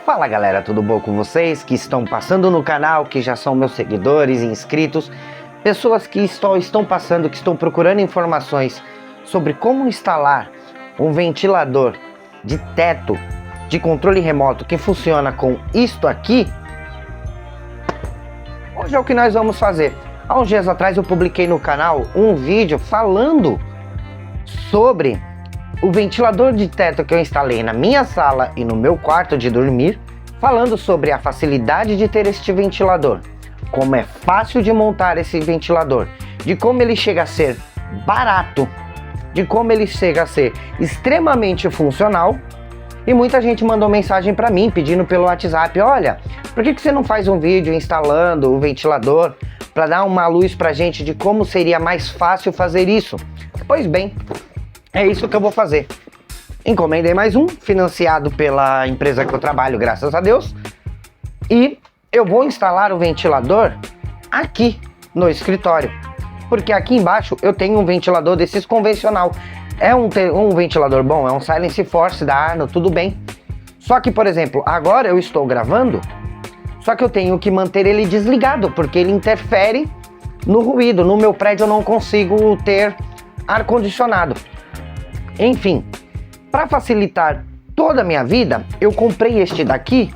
Fala galera, tudo bom com vocês que estão passando no canal, que já são meus seguidores e inscritos, pessoas que estão passando, que estão procurando informações sobre como instalar um ventilador de teto de controle remoto que funciona com isto aqui. Hoje é o que nós vamos fazer. Há uns dias atrás eu publiquei no canal um vídeo falando sobre o ventilador de teto que eu instalei na minha sala e no meu quarto de dormir, falando sobre a facilidade de ter este ventilador, como é fácil de montar esse ventilador, de como ele chega a ser barato, de como ele chega a ser extremamente funcional. E muita gente mandou mensagem para mim pedindo pelo WhatsApp: olha, por que você não faz um vídeo instalando o ventilador para dar uma luz pra gente de como seria mais fácil fazer isso? Pois bem, é isso que eu vou fazer. Encomendei mais um, financiado pela empresa que eu trabalho, graças a Deus. E eu vou instalar o ventilador aqui no escritório. Porque aqui embaixo eu tenho um ventilador desses convencional. É um ventilador bom, é um Silence Force da Arno, tudo bem. Só que, por exemplo, agora eu estou gravando, só que eu tenho que manter ele desligado, porque ele interfere no ruído. No meu prédio eu não consigo ter ar-condicionado. Enfim, para facilitar toda a minha vida, eu comprei este daqui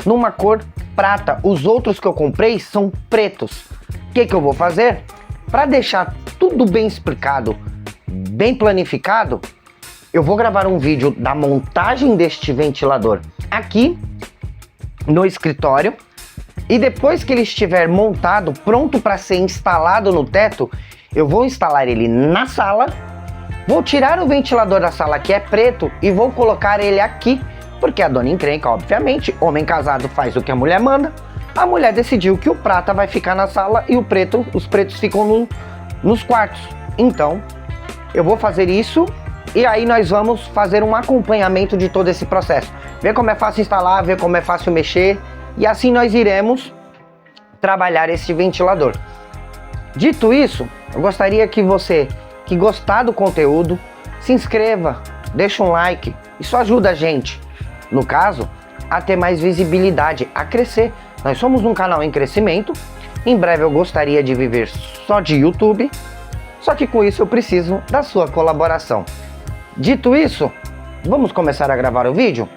numa cor prata. Os outros que eu comprei são pretos. O que eu vou fazer? Para deixar tudo bem explicado, bem planificado, eu vou gravar um vídeo da montagem deste ventilador aqui no escritório. E depois que ele estiver montado, pronto para ser instalado no teto, eu vou instalar ele na sala. Vou tirar o ventilador da sala que é preto e vou colocar ele aqui, porque a dona encrenca, obviamente, homem casado faz o que a mulher manda. A mulher decidiu que o prata vai ficar na sala e os pretos ficam nos quartos. Então, eu vou fazer isso e aí nós vamos fazer um acompanhamento de todo esse processo. Ver como é fácil instalar, ver como é fácil mexer, e assim nós iremos trabalhar esse ventilador. Dito isso, eu gostaria que você que gostar do conteúdo, se inscreva, deixa um like, isso ajuda a gente, no caso, a ter mais visibilidade, a crescer. Nós somos um canal em crescimento, em breve eu gostaria de viver só de YouTube, só que com isso eu preciso da sua colaboração. Dito isso, vamos começar a gravar o vídeo?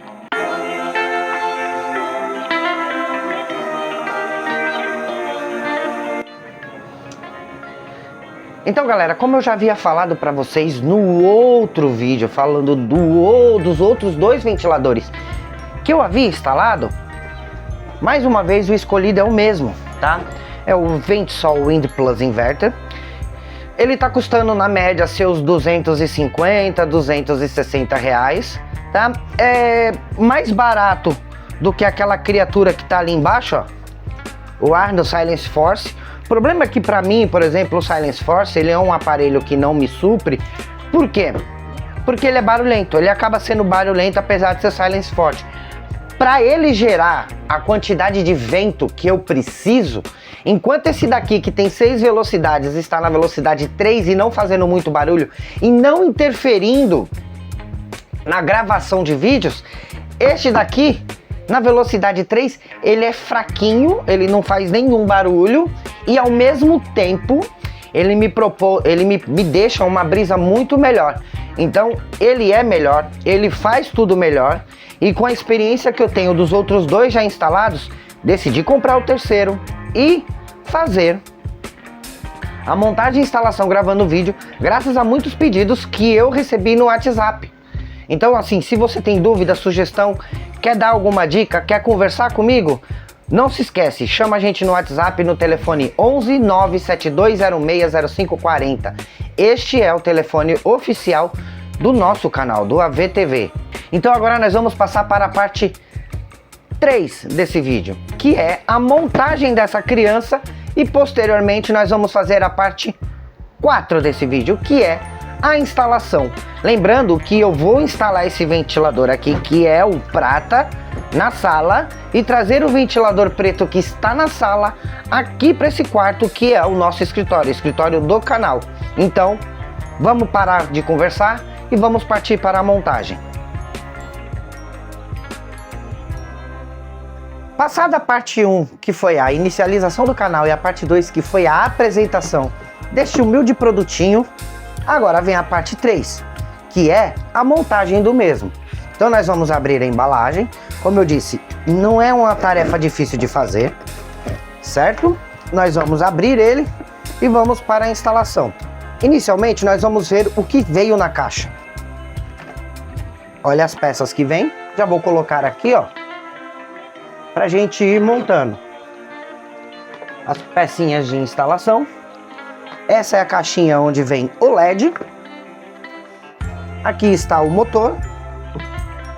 Então galera, como eu já havia falado para vocês no outro vídeo, falando dos outros dois ventiladores que eu havia instalado, mais uma vez o escolhido é o mesmo, tá? É o Ventisol Wind Plus Inverter. Ele tá custando na média seus 250, 260 reais, tá? É mais barato do que aquela criatura que tá ali embaixo, ó, o Arno Silence Force. O problema é que para mim, por exemplo, o Silence Force, ele é um aparelho que não me supre. Por quê? Porque ele é barulhento, ele acaba sendo barulhento apesar de ser Silence Force. Para ele gerar a quantidade de vento que eu preciso, enquanto esse daqui que tem 6 velocidades está na velocidade 3 e não fazendo muito barulho e não interferindo na gravação de vídeos, este daqui na velocidade 3, ele é fraquinho, ele não faz nenhum barulho e ao mesmo tempo ele me deixa uma brisa muito melhor. Então ele é melhor, ele faz tudo melhor, e com a experiência que eu tenho dos outros dois já instalados, decidi comprar o terceiro e fazer a montagem e instalação gravando o vídeo, graças a muitos pedidos que eu recebi no WhatsApp. Então assim, se você tem dúvida, sugestão, quer dar alguma dica, quer conversar comigo, não se esquece, chama a gente no WhatsApp no telefone 11 97206 0540. Este é o telefone oficial do nosso canal, do AVTV. Então agora nós vamos passar para a parte 3 desse vídeo, que é a montagem dessa criança, e posteriormente nós vamos fazer a parte 4 desse vídeo, que é a instalação. Lembrando que eu vou instalar esse ventilador aqui, que é o prata, na sala, e trazer o ventilador preto que está na sala aqui para esse quarto, que é o nosso escritório, o escritório do canal. Então vamos parar de conversar e vamos partir para a montagem. Passada a parte 1, que foi a inicialização do canal, e a parte 2, que foi a apresentação deste humilde produtinho, agora vem a parte 3, que é a montagem do mesmo. Então nós vamos abrir a embalagem. Como eu disse, não é uma tarefa difícil de fazer, certo? Nós vamos abrir ele e vamos para a instalação. Inicialmente nós vamos ver o que veio na caixa. Olha as peças que vem. Já vou colocar aqui, ó, pra gente ir montando as pecinhas de instalação. Essa é a caixinha onde vem o LED. Aqui está o motor,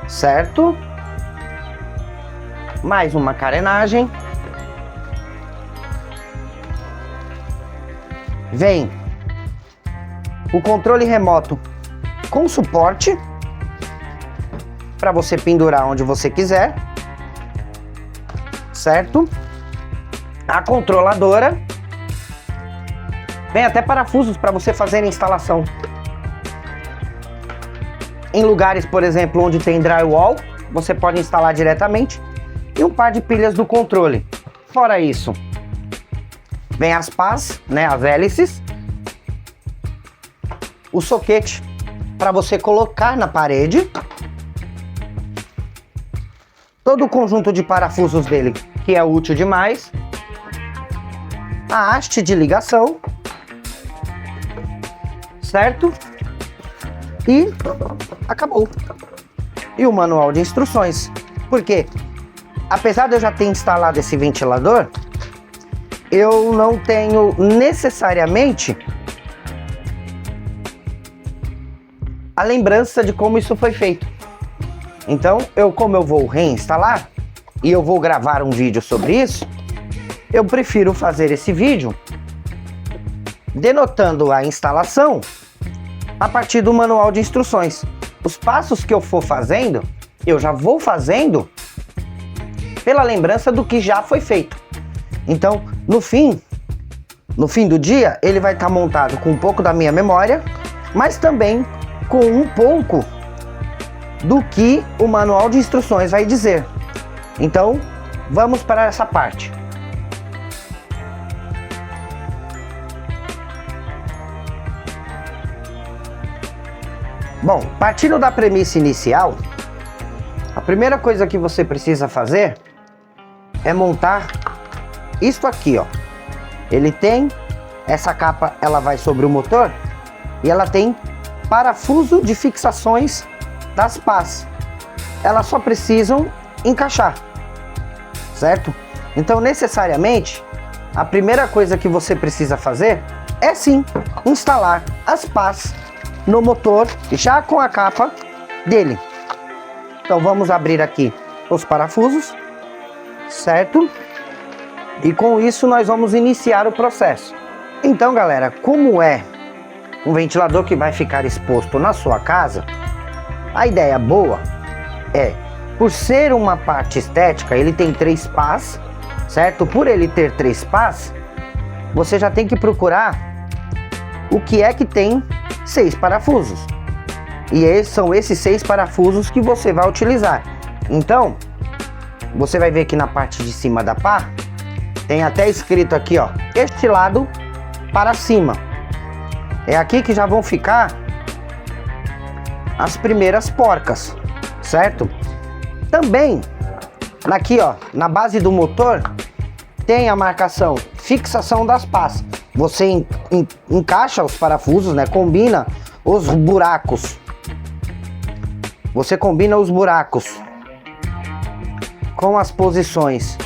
certo? Mais uma carenagem. Vem o controle remoto com suporte para você pendurar onde você quiser, certo? A controladora. Vem até parafusos para você fazer a instalação. Em lugares, por exemplo, onde tem drywall, você pode instalar diretamente. E um par de pilhas do controle. Fora isso, vem as pás, né, as hélices. O soquete para você colocar na parede. Todo o conjunto de parafusos dele, que é útil demais. A haste de ligação, certo? E acabou. E o manual de instruções. Por quê? Apesar de eu já ter instalado esse ventilador, eu não tenho necessariamente a lembrança de como isso foi feito. Então, como eu vou reinstalar e eu vou gravar um vídeo sobre isso, eu prefiro fazer esse vídeo denotando a instalação a partir do manual de instruções. Os passos que eu for fazendo, eu já vou fazendo pela lembrança do que já foi feito. Então, no fim do dia, ele vai estar montado com um pouco da minha memória, mas também com um pouco do que o manual de instruções vai dizer. Então, vamos para essa parte. Bom, partindo da premissa inicial, a primeira coisa que você precisa fazer é montar isto aqui, ó. Ele tem essa capa, ela vai sobre o motor e ela tem parafuso de fixações das pás. Elas só precisam encaixar, certo? Então, necessariamente, a primeira coisa que você precisa fazer é sim instalar as pás no motor já com a capa dele. Então vamos abrir aqui os parafusos, certo? E com isso nós vamos iniciar o processo. Então, galera, como é um ventilador que vai ficar exposto na sua casa, a ideia boa é, por ser uma parte estética, ele tem 3 pás, certo? Por ele ter 3 pás, você já tem que procurar o que é que tem 6 parafusos. E são esses 6 parafusos que você vai utilizar. Então, você vai ver que na parte de cima da pá, tem até escrito aqui, ó, este lado para cima. É aqui que já vão ficar as primeiras porcas, certo? Também, aqui, ó, na base do motor, tem a marcação fixação das pás. Você encaixa os parafusos, né? Combina os buracos. Você combina os buracos com as posições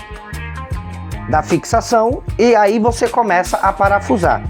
da fixação e aí você começa a parafusar.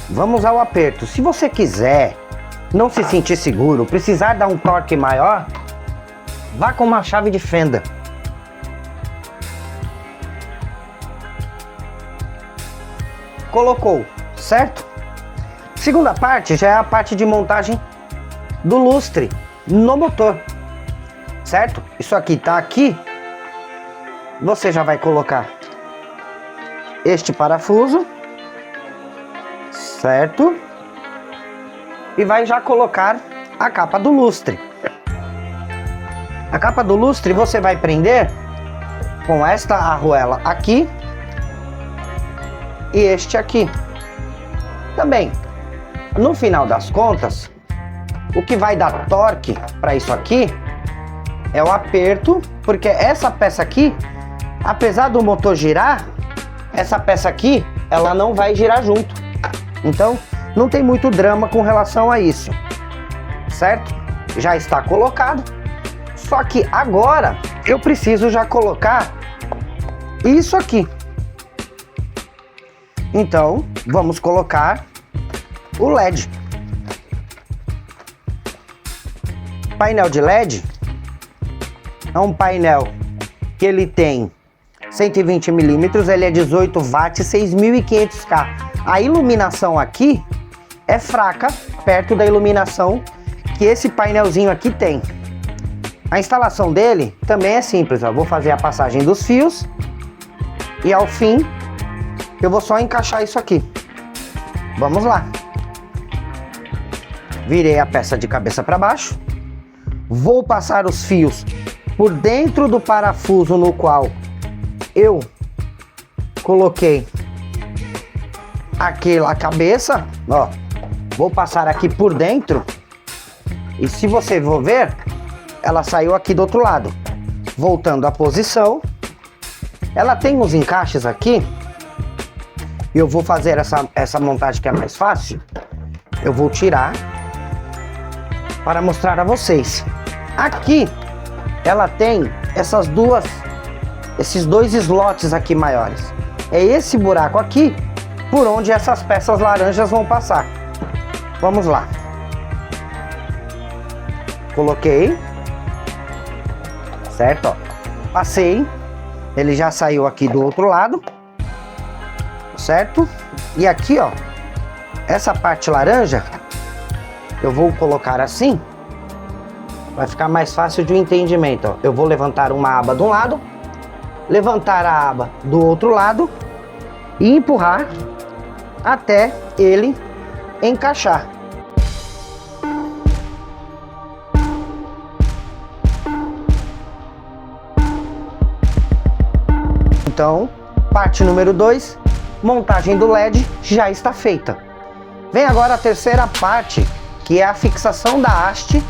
vamos ao aperto. Se você quiser não se sentir seguro, precisar dar um torque maior, vá com uma chave de fenda. Colocou, certo? Segunda parte já é a parte de montagem do lustre no motor, certo? Isso aqui tá aqui. Você já vai colocar este parafuso, certo? E vai já colocar a capa do lustre. A capa do lustre você vai prender com esta arruela aqui e este aqui. Também, no final das contas, o que vai dar torque para isso aqui é o aperto, porque essa peça aqui, apesar do motor girar, essa peça aqui, ela não vai girar junto. Então, não tem muito drama com relação a isso, certo? Já está colocado. Só que agora eu preciso já colocar isso aqui. Então, vamos colocar o LED. Painel de LED é um painel que ele tem 120 milímetros, ele é 18 watts, 6.500K. A iluminação aqui é fraca, perto da iluminação que esse painelzinho aqui tem. A instalação dele também é simples, ó. Vou fazer a passagem dos fios e ao fim eu vou só encaixar isso aqui. Vamos lá. Virei a peça de cabeça para baixo. Vou passar os fios por dentro do parafuso no qual eu coloquei aquela cabeça, ó. Vou passar aqui por dentro. E se você for ver, ela saiu aqui do outro lado. Voltando à posição. Ela tem uns encaixes aqui. Eu vou fazer essa montagem que é mais fácil. Eu vou tirar para mostrar a vocês. Aqui ela tem esses dois slots aqui maiores. É esse buraco aqui por onde essas peças laranjas vão passar. Vamos lá. Coloquei. Certo, ó. Passei. Ele já saiu aqui do outro lado. Certo? E aqui, ó, essa parte laranja, eu vou colocar assim, vai ficar mais fácil de entendimento, ó. Eu vou levantar uma aba de um lado, levantar a aba do outro lado e empurrar até ele encaixar. Então, parte número 2, montagem do LED já está feita. Vem agora a terceira parte, que é a fixação da haste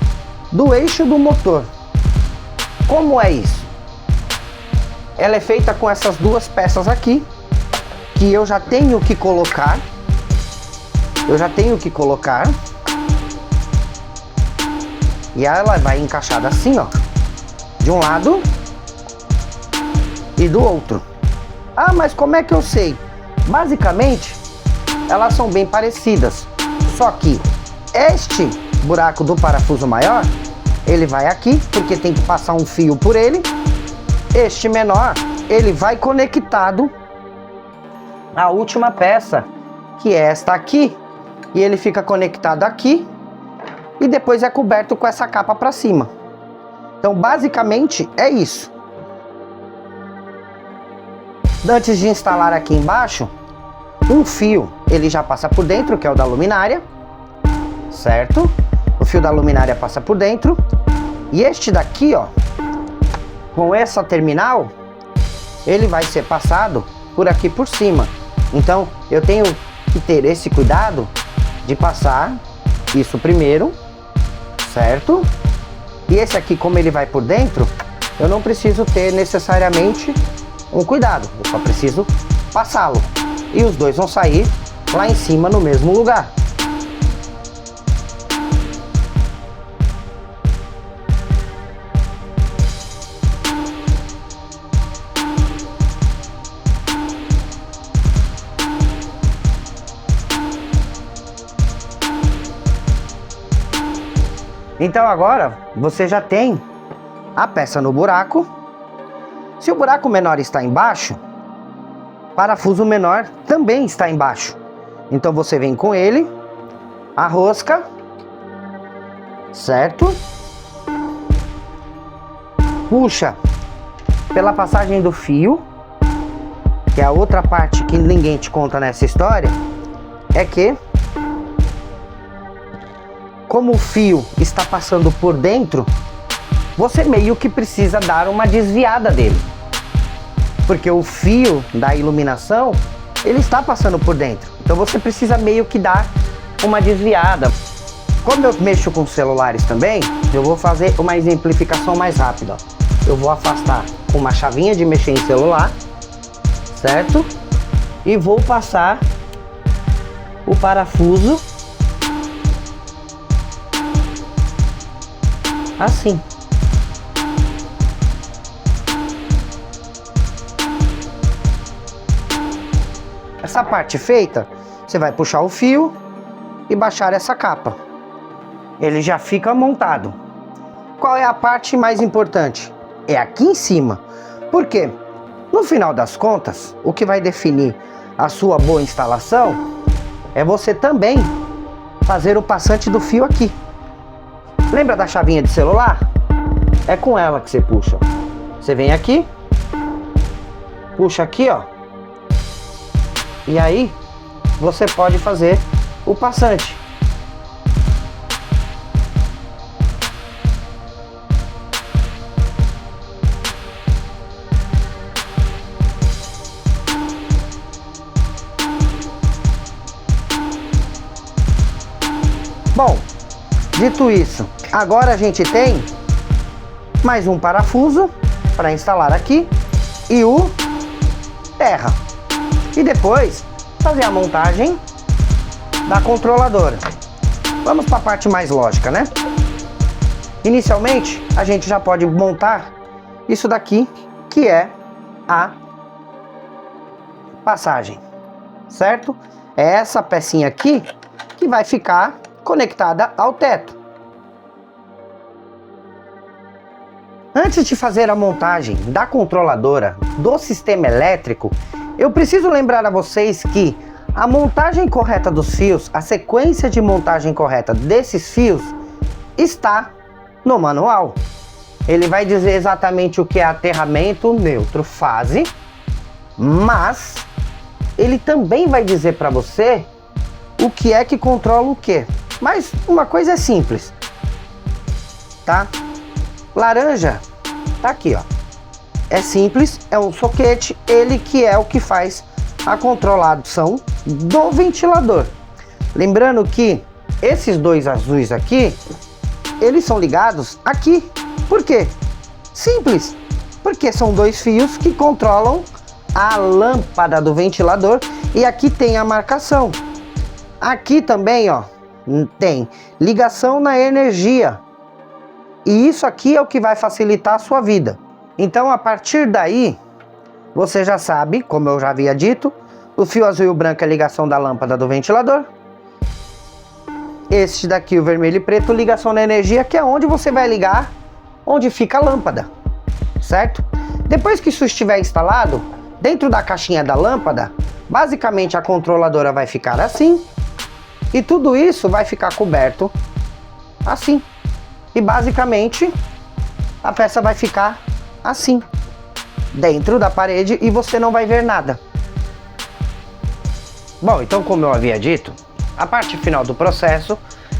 do eixo do motor. Como é isso? Ela é feita com essas duas peças aqui, que eu já tenho que colocar. E ela vai encaixada assim, ó, de um lado e do outro. Ah, mas como é que eu sei? Basicamente, elas são bem parecidas, só que este buraco do parafuso maior, ele vai aqui, porque tem que passar um fio por ele. Este menor, ele vai conectado à última peça, que é esta aqui, e ele fica conectado aqui, e depois é coberto com essa capa para cima. Então, basicamente, é isso. Antes de instalar aqui embaixo, um fio, ele já passa por dentro, que é o da luminária, certo? O fio da luminária passa por dentro. E este daqui, ó, com essa terminal, ele vai ser passado por aqui por cima. Então, eu tenho que ter esse cuidado de passar isso primeiro, certo? E esse aqui, como ele vai por dentro, eu não preciso ter necessariamente um cuidado, eu só preciso passá-lo. E os dois vão sair lá em cima no mesmo lugar. Então agora você já tem a peça no buraco. Se o buraco menor está embaixo, o parafuso menor também está embaixo. Então você vem com ele, a rosca, certo? Puxa pela passagem do fio, que é a outra parte que ninguém te conta nessa história, é que como o fio está passando por dentro, você meio que precisa dar uma desviada dele. Porque o fio da iluminação, ele está passando por dentro. Então você precisa meio que dar uma desviada. Como eu mexo com celulares também, eu vou fazer uma exemplificação mais rápida. Eu vou afastar com uma chavinha de mexer em celular, certo? E vou passar o parafuso assim. Essa parte feita, você vai puxar o fio e baixar essa capa. Ele já fica montado. Qual é a parte mais importante? É aqui em cima. Por quê? No final das contas, o que vai definir a sua boa instalação é você também fazer o passante do fio aqui. Lembra da chavinha de celular? É com ela que você puxa. Você vem aqui, puxa aqui, ó. E aí, você pode fazer o passante. Bom, dito isso, agora a gente tem mais um parafuso para instalar aqui e o terra. E depois fazer a montagem da controladora. Vamos para a parte mais lógica, né? Inicialmente, a gente já pode montar isso daqui, que é a passagem, certo? É essa pecinha aqui que vai ficar conectada ao teto. Antes de fazer a montagem da controladora do sistema elétrico, eu preciso lembrar a vocês que a montagem correta dos fios, a sequência de montagem correta desses fios está no manual. Ele vai dizer exatamente o que é aterramento, neutro, fase, mas ele também vai dizer para você o que é que controla o que. Mas uma coisa é simples, tá? Laranja tá aqui, ó. É simples, é um soquete, ele que é o que faz a controlação do ventilador. Lembrando que esses dois azuis aqui, eles são ligados aqui. Por quê? Simples, porque são dois fios que controlam a lâmpada do ventilador e aqui tem a marcação. Aqui também, ó, tem ligação na energia. E isso aqui é o que vai facilitar a sua vida. Então, a partir daí, você já sabe, como eu já havia dito, o fio azul e o branco é a ligação da lâmpada do ventilador. Este daqui, o vermelho e preto, ligação na energia, que é onde você vai ligar, onde fica a lâmpada, certo? Depois que isso estiver instalado, dentro da caixinha da lâmpada, basicamente a controladora vai ficar assim, e tudo isso vai ficar coberto assim. E basicamente, a peça vai ficar assim, dentro da parede, e você não vai ver nada. Bom, então como eu havia dito, a parte final do processo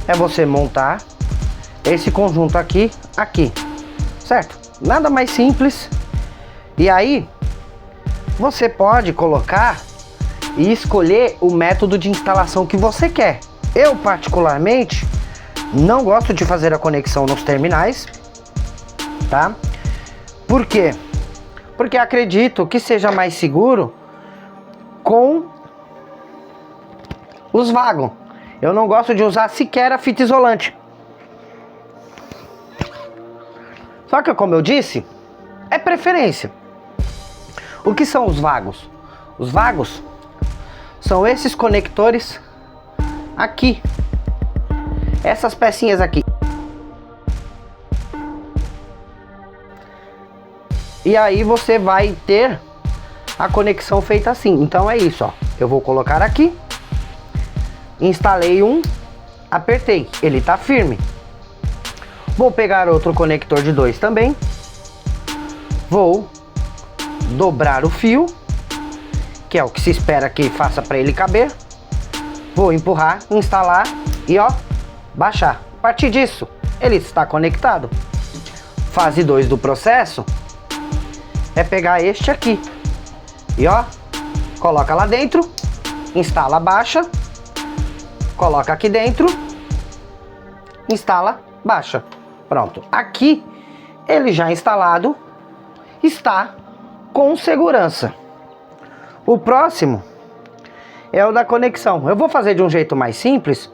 é você montar esse conjunto aqui, certo? Nada mais simples. E aí, você pode colocar e escolher o método de instalação que você quer. Eu, particularmente, não gosto de fazer a conexão nos terminais, tá? Por quê? Porque acredito que seja mais seguro com os vagos. Eu não gosto de usar sequer a fita isolante. Só que, como eu disse, é preferência. O que são os vagos? Os vagos são esses conectores aqui. Essas pecinhas aqui. E aí você vai ter a conexão feita assim. Então é isso, ó. Eu vou colocar aqui. Instalei um, apertei, ele tá firme. Vou pegar outro conector de 2 também. Vou dobrar o fio, que é o que se espera que faça para ele caber. Vou empurrar, instalar e ó, baixar. A partir disso, ele está conectado. Fase 2 do processo é pegar este aqui e ó, coloca lá dentro, instala, baixa, coloca aqui dentro, instala, baixa. Pronto. Aqui, ele já instalado, está com segurança. O próximo é o da conexão. Eu vou fazer de um jeito mais simples,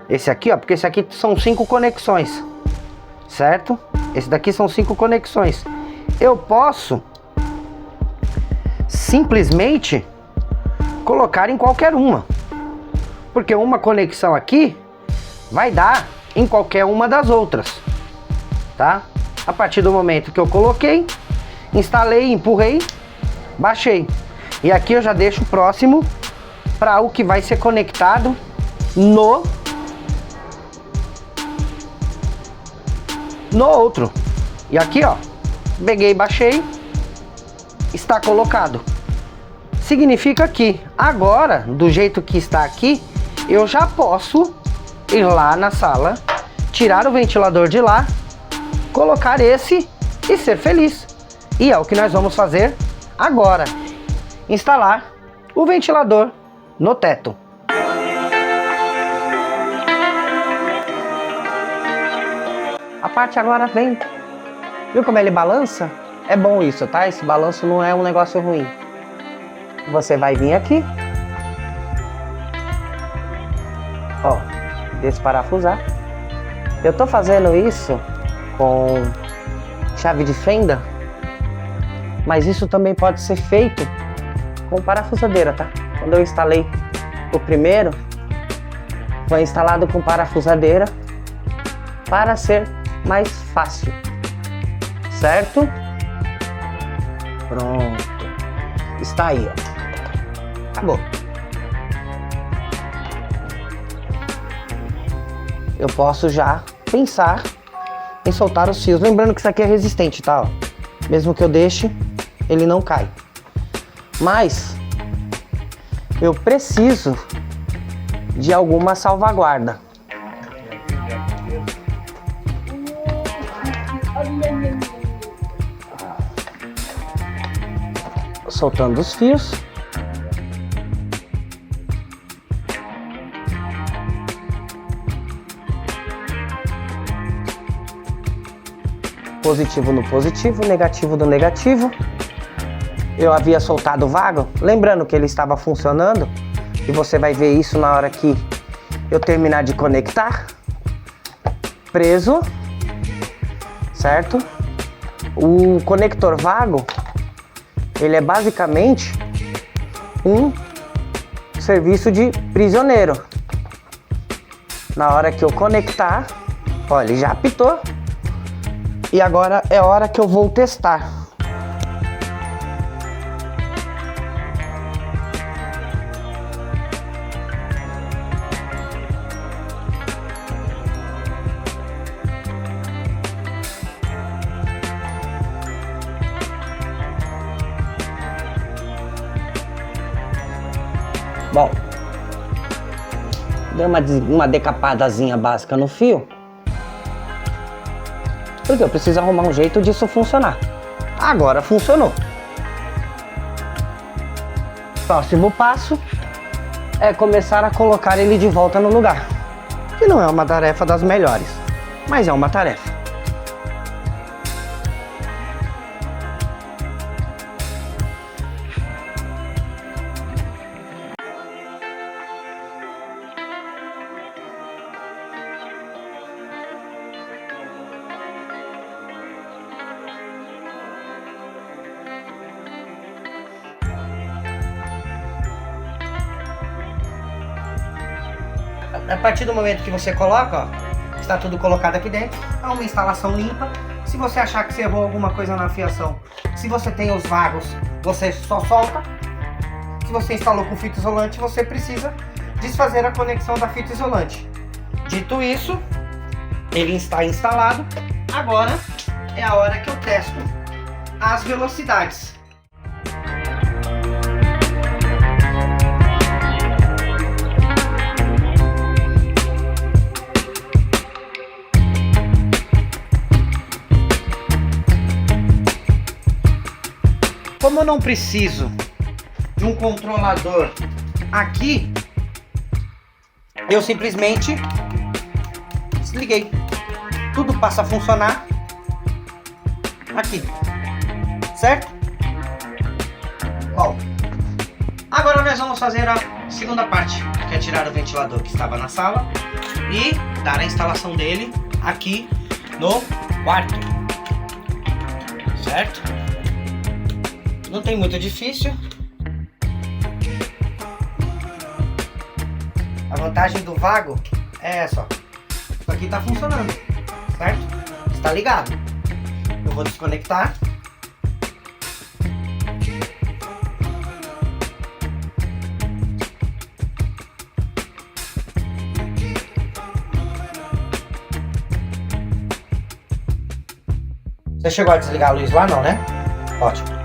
esse aqui, ó, porque esse aqui são 5 conexões, certo? Esse daqui são 5 conexões. Eu posso simplesmente colocar em qualquer uma, porque uma conexão aqui vai dar em qualquer uma das outras, tá? A partir do momento que eu coloquei, instalei, empurrei, baixei. E aqui eu já deixo próximo para o que vai ser conectado no outro. E aqui, ó, peguei, baixei, está colocado. Significa que agora, do jeito que está aqui, eu já posso ir lá na sala, tirar o ventilador de lá, colocar esse e ser feliz. E é o que nós vamos fazer agora. Instalar o ventilador no teto. A parte agora vem. Viu como ele balança? É bom isso, tá? Esse balanço não é um negócio ruim. Você vai vir aqui. Ó, desparafusar. Eu tô fazendo isso com chave de fenda, mas isso também pode ser feito com parafusadeira, tá? Quando eu instalei o primeiro, foi instalado com parafusadeira para ser mais fácil, certo? Pronto, está aí, ó. Acabou. Eu posso já pensar em soltar os fios, lembrando que isso aqui é resistente, tá? Ó. Mesmo que eu deixe, ele não cai. Mas eu preciso de alguma salvaguarda. Soltando os fios. Positivo no positivo, negativo no negativo. Eu havia soltado o vago, lembrando que ele estava funcionando, e você vai ver isso na hora que eu terminar de conectar. Preso, certo? O conector vago, ele é basicamente um serviço de prisioneiro. Na hora que eu conectar, olha, ele já apitou. E agora é hora que eu vou testar. Bom, dei uma decapadazinha básica no fio, porque eu preciso arrumar um jeito disso funcionar. Agora funcionou. Próximo passo é começar a colocar ele de volta no lugar, que não é uma tarefa das melhores, mas é uma tarefa. A partir do momento que você coloca, ó, está tudo colocado aqui dentro, é uma instalação limpa, Se você achar que você errou alguma coisa na fiação, se você tem os vagos, você só solta. Se você instalou com fita isolante, você precisa desfazer a conexão da fita isolante. Dito isso, ele está instalado. Agora é a hora que eu testo as velocidades. Como eu não preciso de um controlador aqui, eu simplesmente desliguei. Tudo passa a funcionar aqui, certo? Bom, agora nós vamos fazer a segunda parte, que é tirar o ventilador que estava na sala e dar a instalação dele aqui no quarto, certo? Não tem muito difícil. A vantagem do vago é essa, ó. Isso aqui está funcionando, certo? Está ligado. Eu vou desconectar. Você chegou a desligar a luz lá, não, né? Ótimo.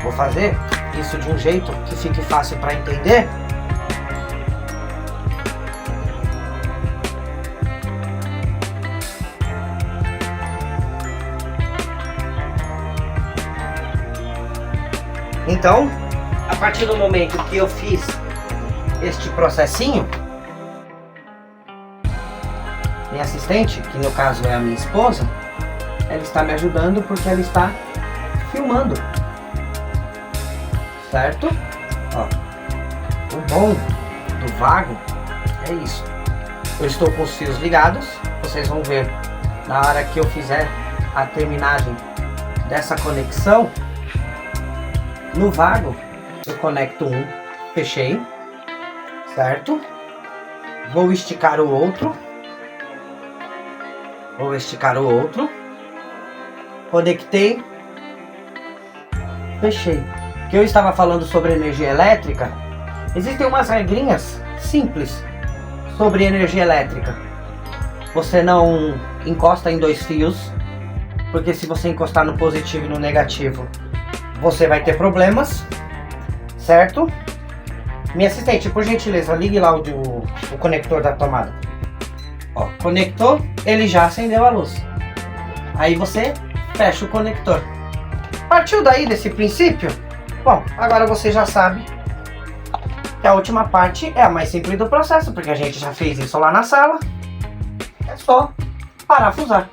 Vou fazer isso de um jeito que fique fácil para entender. Então, a partir do momento que eu fiz este processinho, minha assistente, que no caso é a minha esposa, ela está me ajudando porque ela está filmando. Certo? Ó, o bom do vago é isso. Eu estou com os fios ligados. Vocês vão ver na hora que eu fizer a terminagem dessa conexão. No vago eu conecto um, fechei, certo? Vou esticar o outro. Conectei, fechei. Que eu estava falando sobre energia elétrica, existem umas regrinhas simples sobre energia elétrica. Você não encosta em dois fios, porque se você encostar no positivo e no negativo, você vai ter problemas, certo? Minha assistente, por gentileza, ligue lá o conector da tomada. Ó, conectou, ele já acendeu a luz. Aí você fecha o conector. Partiu daí desse princípio? Bom, agora você já sabe que a última parte é a mais simples do processo, porque a gente já fez isso lá na sala. É só parafusar.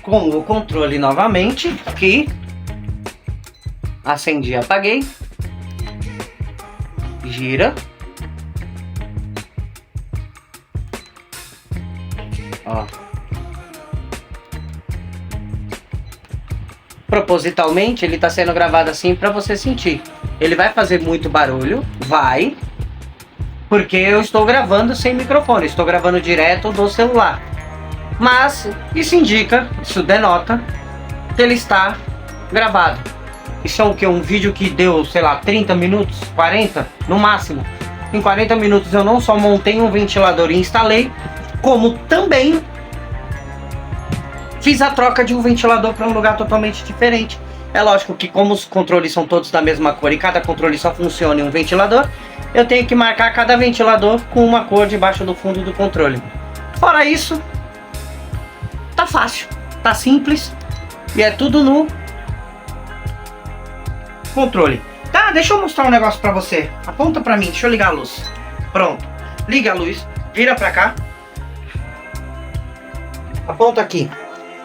Com o controle novamente, aqui, acendi e apaguei, gira, ó, propositalmente ele está sendo gravado assim para você sentir, ele vai fazer muito barulho, vai, porque eu estou gravando sem microfone, estou gravando direto do celular. Mas isso indica, isso denota que ele está gravado. Isso é o que? Um vídeo que deu, sei lá, 30 minutos, 40 no máximo. Em 40 minutos eu não só montei um ventilador e instalei, como também fiz a troca de um ventilador para um lugar totalmente diferente. É lógico que como os controles são todos da mesma cor e cada controle só funciona em um ventilador, eu tenho que marcar cada ventilador com uma cor debaixo do fundo do controle. Fora isso, tá fácil, tá simples e é tudo no controle. Tá, deixa eu mostrar um negócio pra você. Aponta pra mim, deixa eu ligar a luz. Pronto, liga a luz. Vira pra cá. Aponta aqui.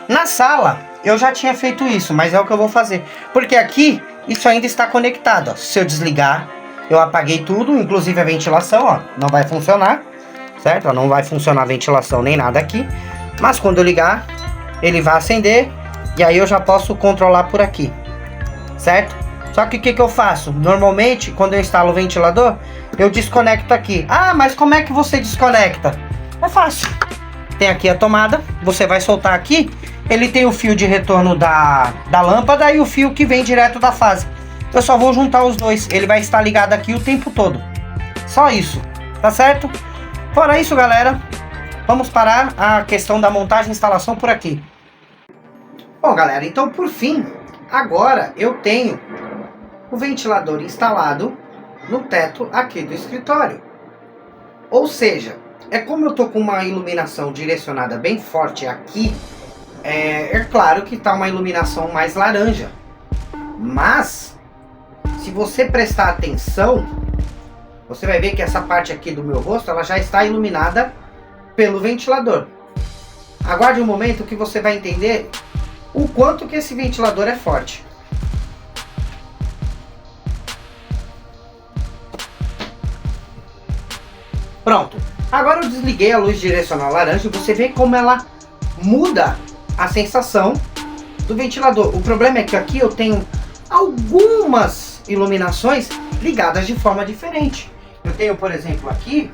Na sala, eu já tinha feito isso, mas é o que eu vou fazer. Porque aqui, isso ainda está conectado, ó. Se eu desligar, eu apaguei tudo, inclusive a ventilação, ó. Não vai funcionar, certo? Ó, não vai funcionar a ventilação nem nada aqui. Mas quando eu ligar, ele vai acender. E aí eu já posso controlar por aqui, certo? Só que o que eu faço? Normalmente, quando eu instalo o ventilador, eu desconecto aqui. Ah, mas como é que você desconecta? É fácil. Tem aqui a tomada, você vai soltar aqui. Ele tem o fio de retorno da lâmpada e o fio que vem direto da fase. Eu só vou juntar os dois, ele vai estar ligado aqui o tempo todo. Só isso, tá certo? Fora isso, galera, vamos parar a questão da montagem e instalação por aqui. Bom, galera, então por fim, agora eu tenho o ventilador instalado no teto aqui do escritório. Ou seja, é como eu tô com uma iluminação direcionada bem forte aqui, é claro que tá uma iluminação mais laranja. Mas, se você prestar atenção, você vai ver que essa parte aqui do meu rosto, ela já está iluminada pelo ventilador. Aguarde um momento que você vai entender o quanto que esse ventilador é forte. Pronto. Agora eu desliguei a luz direcional laranja e você vê como ela muda a sensação do ventilador. O problema é que aqui eu tenho algumas iluminações ligadas de forma diferente. Eu tenho, por exemplo, aqui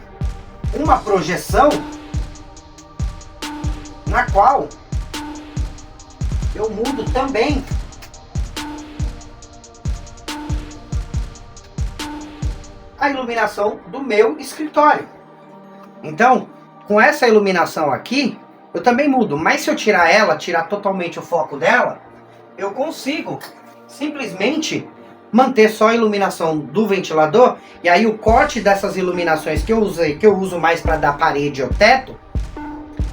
uma projeção na qual eu mudo também a iluminação do meu escritório. Então, com essa iluminação aqui, eu também mudo. Mas se eu tirar ela, tirar totalmente o foco dela, eu consigo simplesmente manter só a iluminação do ventilador. E aí o corte dessas iluminações que eu usei, que eu uso mais para dar parede ou teto,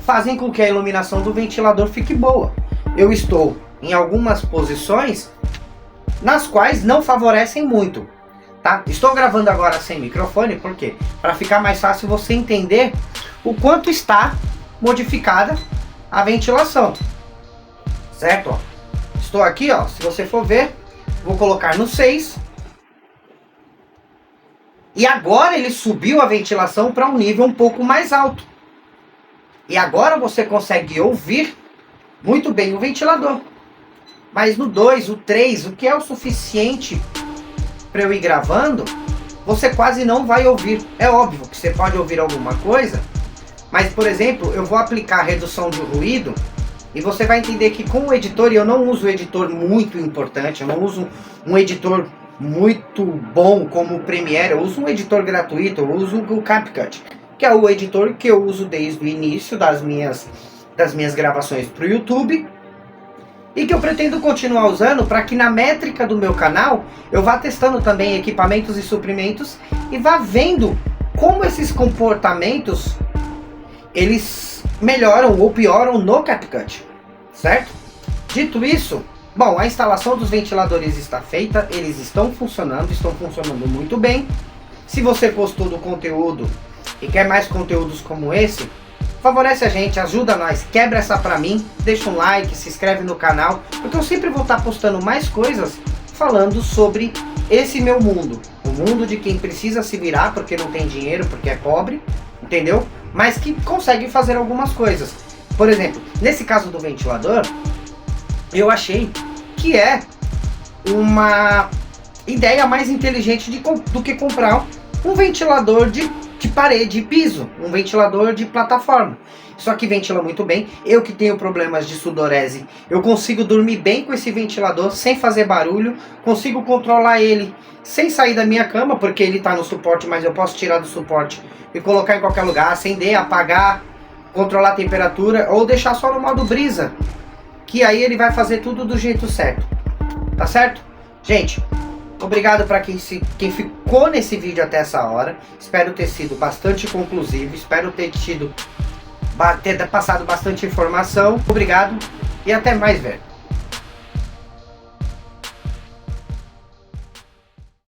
fazem com que a iluminação do ventilador fique boa. Eu estou em algumas posições nas quais não favorecem muito, tá? Estou gravando agora sem microfone, por quê? Para ficar mais fácil você entender o quanto está modificada a ventilação, certo? Ó, estou aqui, ó, se você for ver, vou colocar no 6. E agora ele subiu a ventilação para um nível um pouco mais alto. E agora você consegue ouvir muito bem o ventilador. Mas no 2, o 3, o que é o suficiente para eu ir gravando, você quase não vai ouvir. É óbvio que você pode ouvir alguma coisa, mas, por exemplo, eu vou aplicar redução de ruído e você vai entender que com o editor, e eu não uso editor muito importante, eu não uso um editor muito bom como o Premiere, eu uso um editor gratuito, eu uso o CapCut, que é o editor que eu uso desde o início das minhas gravações para o YouTube, e que eu pretendo continuar usando para que na métrica do meu canal eu vá testando também equipamentos e suprimentos e vá vendo como esses comportamentos eles melhoram ou pioram no CapCut, certo? Dito isso, bom, a instalação dos ventiladores está feita, eles estão funcionando muito bem. Se você gostou do conteúdo e quer mais conteúdos como esse, favorece a gente, ajuda nós, quebra essa pra mim, deixa um like, se inscreve no canal, porque eu sempre vou estar postando mais coisas falando sobre esse meu mundo. O mundo de quem precisa se virar porque não tem dinheiro, porque é pobre, entendeu? Mas que consegue fazer algumas coisas. Por exemplo, nesse caso do ventilador, eu achei que é uma ideia mais inteligente do que comprar um ventilador de parede e piso, um ventilador de plataforma. Isso aqui ventila muito bem. Eu que tenho problemas de sudorese, eu consigo dormir bem com esse ventilador sem fazer barulho, consigo controlar ele sem sair da minha cama, porque ele está no suporte, mas eu posso tirar do suporte e colocar em qualquer lugar, acender, apagar, controlar a temperatura ou deixar só no modo brisa, que aí ele vai fazer tudo do jeito certo, tá certo? Gente, obrigado para quem ficou nesse vídeo até essa hora. Espero ter sido bastante conclusivo. Espero ter passado bastante informação. Obrigado e até mais, velho.